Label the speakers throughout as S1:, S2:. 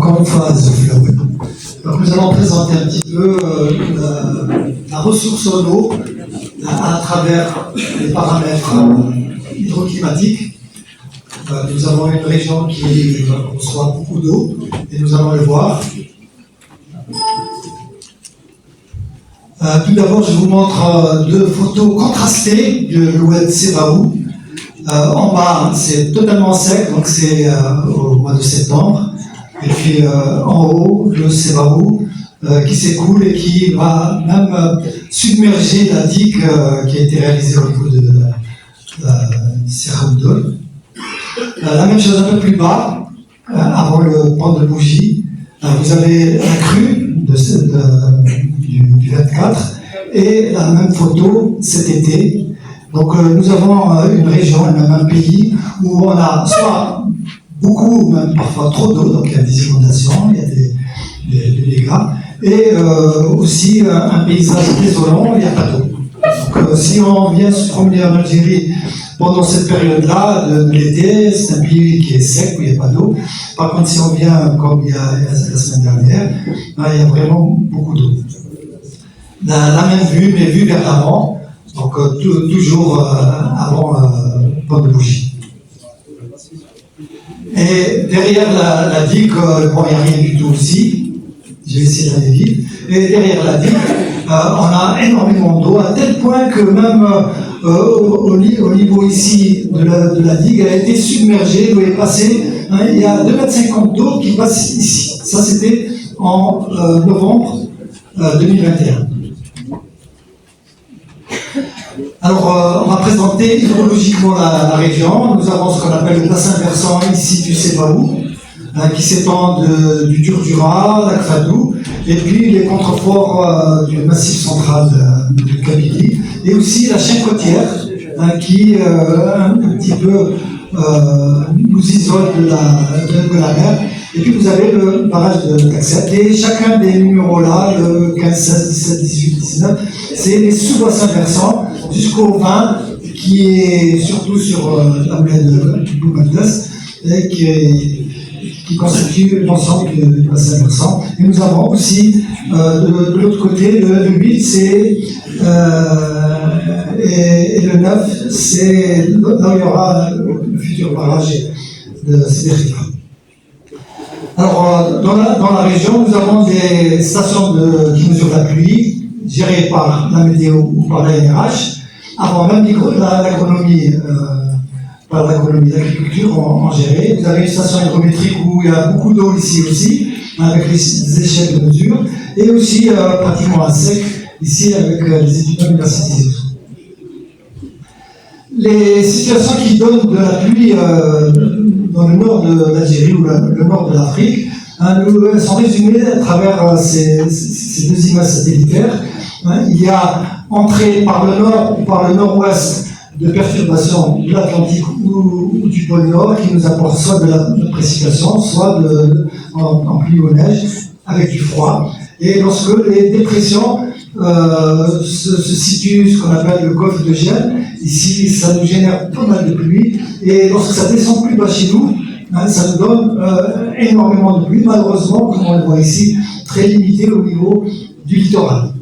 S1: encore une fois, Zoflow. Donc nous allons présenter un petit peu la ressource en eau à travers les paramètres hydroclimatiques. Nous avons une région qui reçoit beaucoup d'eau et nous allons le voir. Tout d'abord, je vous montre deux photos contrastées de l'oued Sebaou. En bas, c'est totalement sec, donc c'est au mois de septembre. Et puis en haut, le Sebaou qui s'écoule et qui va même submerger la digue qui a été réalisée au niveau de Serraoudol. La même chose un peu plus bas, avant le pont de Bougie. Vous avez la crue du 24 et la même photo cet été. Donc nous avons une région et même un pays où on a soit beaucoup, ou même parfois trop d'eau, donc il y a des inondations, il y a des dégâts, et aussi un paysage désolant, il n'y a pas d'eau. Donc si on vient se promener en Algérie pendant cette période-là de l'été, c'est un pays qui est sec, où il n'y a pas d'eau. Par contre, si on vient comme il y a la semaine dernière, il y a vraiment beaucoup d'eau. La même vue, mais vue vers l'avant, donc toujours avant pont de Bougie. Et derrière la digue, bon, il n'y a rien du tout aussi. Je vais essayer d'aller vite. Et derrière la digue, on a énormément d'eau, à tel point que même au niveau ici de la digue, elle a été submergée, l'eau est passée. Il y a 2,50 m d'eau qui passe ici. Ça, c'était en novembre 2021. Alors, on va présenter hydrologiquement la région. Nous avons ce qu'on appelle le bassin versant ici du Sebaou, qui s'étend du Durdura, l'Akfadou, et puis les contreforts du massif central de Kabylie, et aussi la chaîne côtière, qui un petit peu nous isole de la mer. Et puis vous avez le barrage de Taxet, et chacun des numéros là, le 15, 16, 17, 18, 19, c'est les sous-bassins versants jusqu'au 20, qui est surtout sur la plaine de Boumadès, et qui constitue l'ensemble du bassin versant. Et nous avons aussi de l'autre côté le 8, c'est et le 9, c'est là où il y aura le futur barrage de Sébérita. Alors, dans la région, nous avons des stations qui mesurent la pluie, gérées par la météo ou par la NRH, avant même l'agronomie, par l'agronomie d'agriculture en gérée. Vous avez une station hydrométrique où il y a beaucoup d'eau ici aussi, avec les échelles de mesure, et aussi pratiquement à sec, ici avec les étudiants universitaires. Les situations qui donnent de la pluie dans le nord de l'Algérie ou le nord de l'Afrique sont résumées à travers ces deux images satellitaires. Il y a entrée par le nord ou par le nord-ouest de perturbations de l'Atlantique ou du pôle Nord qui nous apportent soit de la précipitation, soit en pluie ou neige avec du froid. Et lorsque les dépressions se situent, ce qu'on appelle le golfe de Gênes, ici ça nous génère pas mal de pluie, et lorsque ça descend plus bas chez nous, ça nous donne énormément de pluie, malheureusement, comme on le voit ici, très limité au niveau du littoral.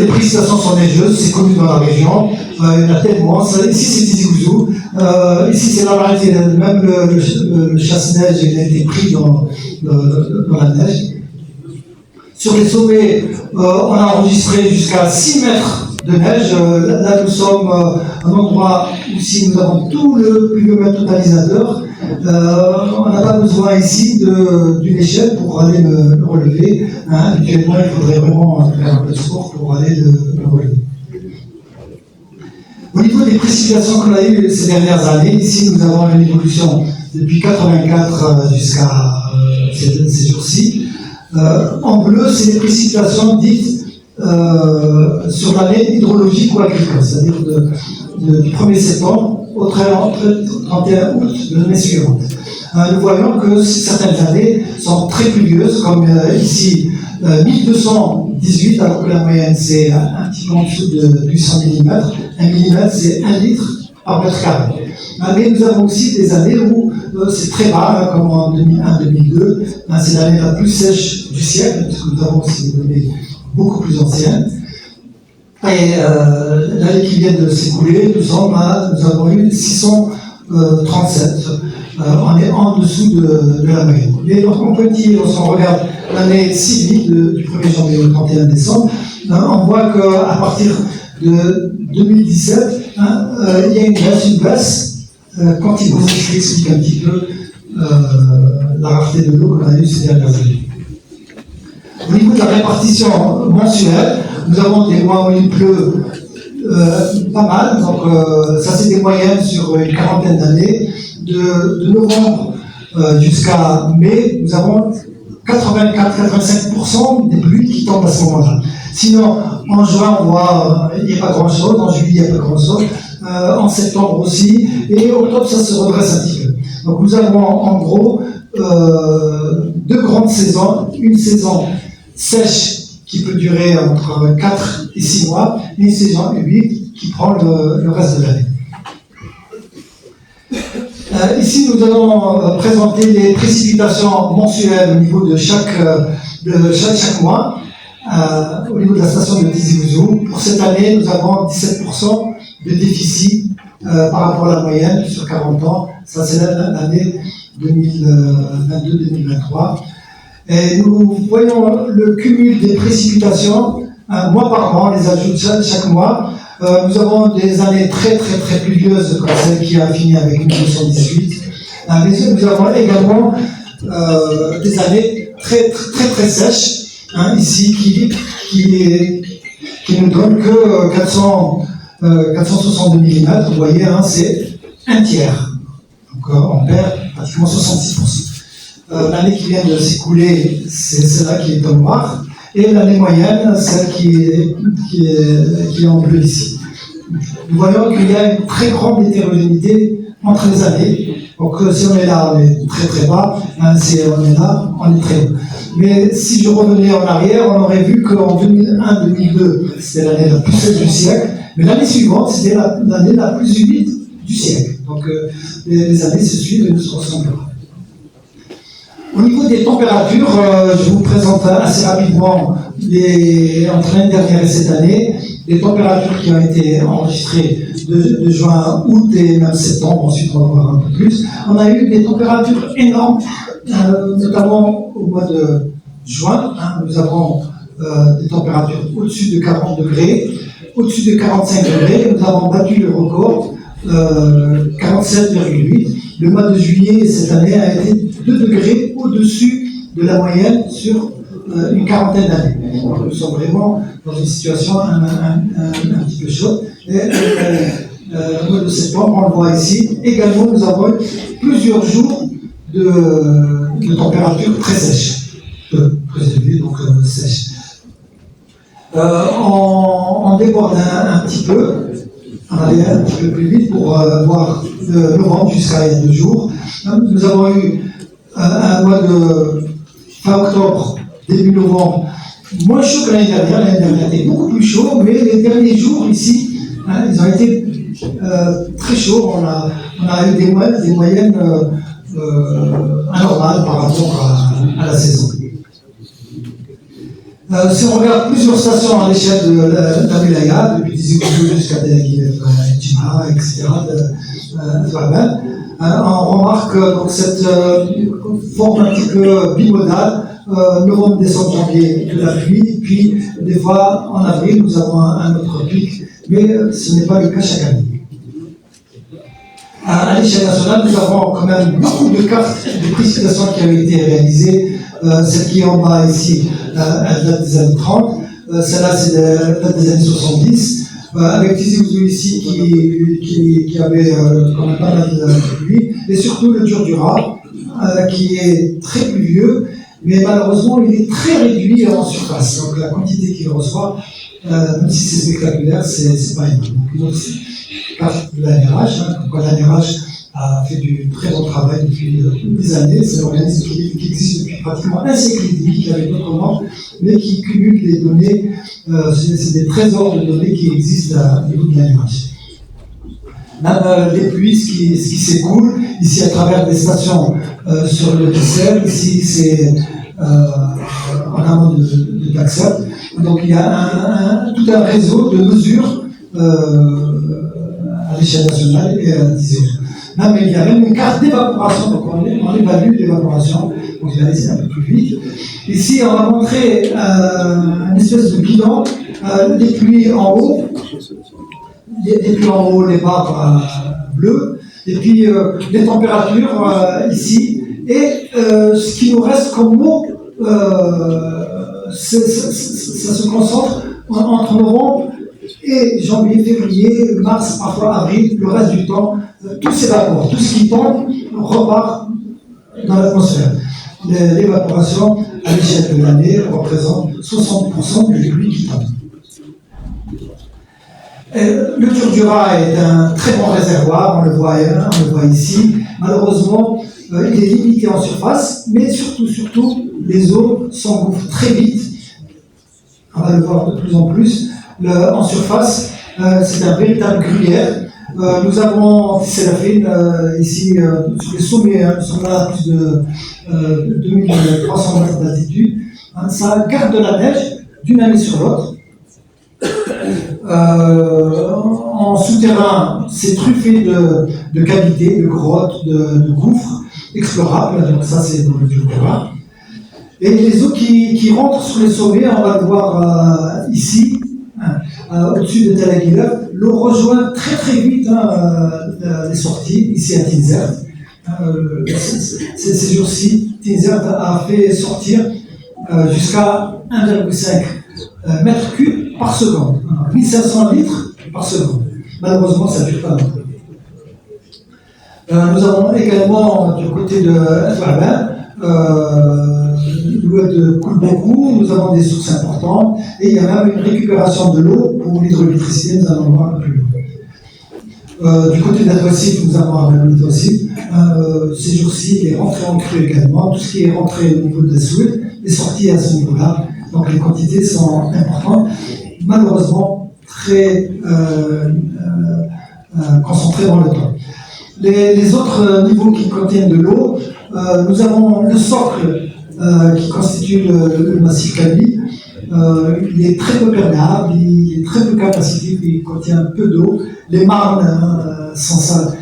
S1: Les précipitations sont neigeuses, c'est connu dans la région, il y en a tellement. Ici c'est Tizi Ouzou, ici c'est la variété, même le chasse-neige il a été pris dans la neige. Sur les sommets, on a enregistré jusqu'à 6 mètres de neige. Là nous sommes à un endroit où si nous avons tout le pluviomètre totalisateur, on n'a pas besoin ici d'une échelle pour aller le relever. Habituellement, il faudrait vraiment faire un peu de sport pour aller le relever. Au niveau des précipitations qu'on a eues ces dernières années, ici nous avons une évolution depuis 84 jusqu'à ces jours-ci. En bleu, c'est les précipitations dites sur l'année hydrologique ou agricole, c'est-à-dire du 1er septembre au 31 août de l'année suivante. Nous voyons que certaines années sont très pluvieuses, comme ici 1218, alors que la moyenne c'est un petit peu en dessous de 800 mm. 1 mm c'est 1 litre par mètre carré. Mais nous avons aussi des années où c'est très rare, comme en 2001-2002, c'est l'année la plus sèche du siècle, parce que nous avons aussi des données beaucoup plus anciennes. Et l'année qui vient de s'écouler, nous avons eu 637. On est en dessous de la moyenne. Mais donc on peut dire, si on regarde l'année civile du 1er janvier au 31 décembre, on voit qu'à partir de 2017, il y a une baisse continue. Je explique un petit peu la rareté de l'eau qu'on a eue ces dernières années. Au niveau de la répartition mensuelle, nous avons des mois où il pleut pas mal, donc ça c'est des moyennes sur une quarantaine d'années. De novembre jusqu'à mai, nous avons 84-85% des pluies qui tombent à ce moment-là. Sinon, en juin, on voit il n'y a pas grand-chose, en juillet, il n'y a pas grand-chose, en septembre aussi, et octobre, ça se redresse un petit peu. Donc nous avons en gros deux grandes saisons, une saison sèche qui peut durer entre 4 et 6 mois, et une saison humide qui prend le reste de l'année. Ici, nous allons présenter les précipitations mensuelles au niveau de chaque mois, au niveau de la station de Tizi Ouzou. Pour cette année, nous avons 17% de déficit par rapport à la moyenne sur 40 ans. Ça, c'est l'année 2022-2023. Et nous voyons le cumul des précipitations mois par mois, les ajouts chaque mois. Nous avons des années très pluvieuses comme celle qui a fini avec 1918. Mais nous avons également des années très sèches, ici qui nous donnent que 462 mm. Vous voyez, c'est un tiers. Donc on perd pratiquement 66%. L'année qui vient de s'écouler, c'est celle-là qui est en noir. Et l'année moyenne, celle qui est en bleu ici. Nous voyons qu'il y a une très grande hétérogénéité entre les années. Donc si on est là, on est très bas. Si on est là, on est très haut. Mais si je revenais en arrière, on aurait vu qu'en 2001-2002, c'était l'année la plus sèche du siècle. Mais l'année suivante, c'était l'année la plus humide du siècle. Donc les années se suivent et ne se ressemblent pas. Au niveau des températures, je vous présente assez rapidement entre l'année dernière et cette année, les températures qui ont été enregistrées de juin, août et même septembre, ensuite on va voir un peu plus. On a eu des températures énormes, notamment au mois de juin. Nous avons des températures au-dessus de 40 degrés, au-dessus de 45 degrés. Nous avons battu le record, 47,8. Le mois de juillet cette année a été 2 degrés au-dessus de la moyenne sur une quarantaine d'années. Donc nous sommes vraiment dans une situation un petit peu chaude. Et au mois de septembre, on le voit ici, également nous avons eu plusieurs jours de température très sèche. Très élevée, donc sèche. On déborde un petit peu. On allait un petit peu plus vite pour voir de novembre jusqu'à il y a 2 jours. Nous avons eu un mois de fin octobre, début novembre, moins chaud que l'année dernière. L'année dernière était beaucoup plus chaud, mais les derniers jours ici, ils ont été très chauds. On a eu des moyennes anormales par rapport à la saison. Si on regarde plusieurs stations à l'échelle de la wilaya, depuis Tizi Ouzou jusqu'à Tel Aviv, Jima, etc., on remarque donc cette forme un petit peu bimodale, novembre, décembre, janvier, de la pluie, puis des fois en avril nous avons un autre pic, mais ce n'est pas le cas chaque année. À l'échelle nationale, nous avons quand même beaucoup de cartes de précipitations qui ont été réalisées. Celle qui est en bas ici, elle date des années 30. Celle-là, c'est date des années 70. Avec Tizi Ouzou ici qui avait quand même pas mal de pluie. Et surtout le Djurdjura, qui est très pluvieux, mais malheureusement, il est très réduit en surface. Donc la quantité qu'il reçoit, même si c'est spectaculaire, c'est pas énorme. Donc, de l'ANRH, pourquoi l'ANRH a fait du très bon travail depuis des années. C'est un organisme qui existe depuis pratiquement un siècle et demi, qui avait d'autres membres, mais qui cumule les données. C'est des trésors de données qui existent au niveau de l'ANRH. même les pluies, ce qui s'écoule, ici à travers des stations sur le Kessel, ici c'est en amont de Taxel. Donc il y a tout un réseau de mesures à l'échelle nationale et à l'ISO. Non, mais il y a même une carte d'évaporation, donc on évalue l'évaporation, donc je vais aller un peu plus vite. Ici, on va montrer une espèce de bilan, les pluies en haut, les barres bleues, et puis les températures ici, et ce qui nous reste comme mot, ça se concentre entre novembre et janvier, février, mars, parfois avril, le reste du temps, tout s'évapore, tout ce qui tombe repart dans l'atmosphère. L'évaporation à l'échelle de l'année représente 60% des pluies qui tombent. Le Turdura est un très bon réservoir, on le voit ici. Malheureusement, il est limité en surface, mais surtout, les eaux s'engouffrent très vite. On va le voir de plus en plus. En surface, c'est un véritable gruyère. Nous avons tissé la fine ici sur les sommets, nous sommes là à plus de 2300 mètres d'altitude. Ça garde de la neige d'une année sur l'autre. En souterrain, c'est truffé de cavités, de grottes, de gouffres explorables. Donc ça, c'est dans le Turdura. Et les eaux qui rentrent sur les sommets, on va le voir ici, au-dessus de Tel Aviv, l'eau rejoint très vite les sorties, ici à Tinzert. Ces jours-ci, Tinzert a fait sortir jusqu'à 1,5 mètres cubes par seconde, 1500 litres par seconde. Malheureusement, ça ne dure pas longtemps. Nous avons également du côté de Etwalben, l'oued coule beaucoup, nous avons des sources importantes et il y a même une récupération de l'eau pour l'hydroélectricité, nous allons voir un peu plus loin. Du côté d'Adouassif, nous avons un Adouassif. Ces jours-ci, il est rentré en crue également. Tout ce qui est rentré au niveau de la Soude est sorti à ce niveau-là. Donc les quantités sont importantes. Malheureusement, très concentrées dans le temps. Les autres niveaux qui contiennent de l'eau, nous avons le socle qui constitue le massif Kaby. Il est très peu perméable, il est très peu capacitif, il contient peu d'eau. Les marnes sont ça,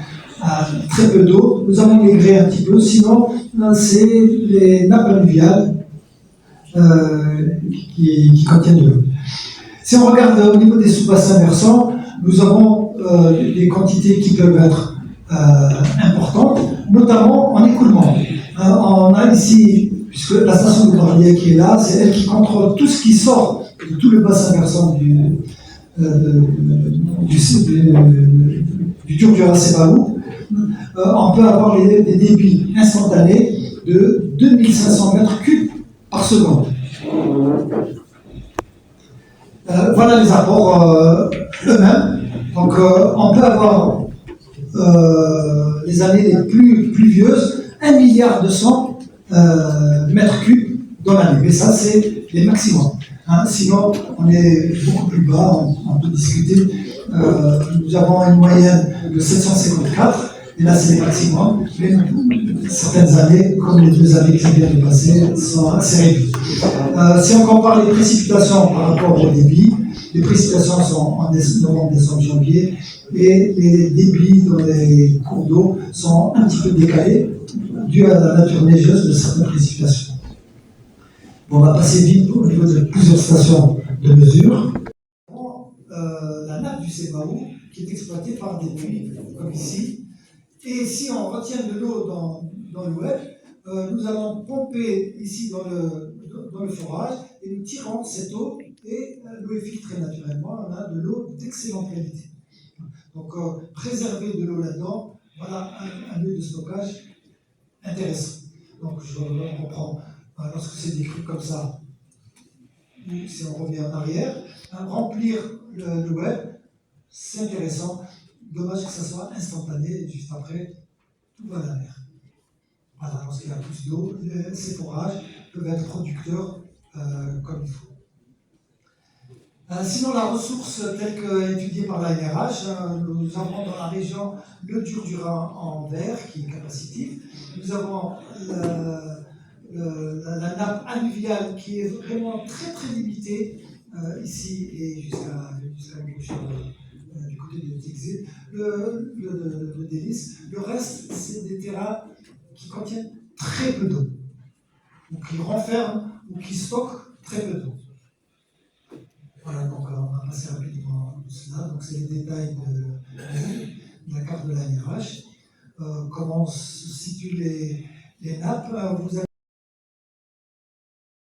S1: très peu d'eau. Nous avons les grès un petit peu, sinon c'est les nappes alluviales qui contiennent de l'eau. Si on regarde au niveau des sous-bassins versants, nous avons des quantités qui peuvent être importantes, notamment en écoulement. On a ici, puisque la station de Borlier qui est là, c'est elle qui contrôle tout ce qui sort de tout le bassin versant du Turdura-Sebaou. On peut avoir des débits instantanés de 2500 mètres cubes par seconde. Voilà les apports eux-mêmes. Donc on peut avoir les années les plus pluvieuses, 1,2 milliard mètres cubes dans l'année. Mais ça, c'est les maximums. Sinon, on est beaucoup plus bas, on peut discuter. Nous avons une moyenne de 754, et là, c'est les maximums. Mais certaines années, comme les 2 années qui viennent de passer, sont assez réduites. Si on compare les précipitations par rapport au débit, les précipitations sont en novembre, décembre, janvier, et les débits dans les cours d'eau sont un petit peu décalés, dû à la nature neigeuse de certaines précipitations. Bon, on va passer vite au niveau de plusieurs stations de mesure. La nappe du Sebaou, qui est exploitée par des puits, comme ici. Et si on retient de l'eau dans l'oued, nous allons pomper ici dans le forage, et nous tirons cette eau, et l'eau est filtrée naturellement, on a de l'eau d'excellente qualité. Donc, préserver de l'eau là-dedans, voilà un lieu de stockage intéressant. Donc, je reprends, lorsque c'est décrit comme ça, si on revient en arrière, remplir le web, c'est intéressant. Dommage que ça soit instantané, et juste après, tout va à la mer. Voilà, parce qu'il y a plus d'eau, ces forages peuvent être producteurs comme il faut. Sinon, la ressource telle qu'étudiée par l'ANRH, nous avons dans la région le Durdura en verre qui est capacitif. Nous avons la nappe alluviale qui est vraiment très très limitée ici et jusqu'à gauche du côté de Tixé, le Délice. Le reste, c'est des terrains qui contiennent très peu d'eau, ou qui renferment ou qui stockent très peu d'eau. Voilà, donc on va passer rapidement cela. Donc c'est les détails de la carte de l'ANRH. Comment se situent les nappes. Vous avez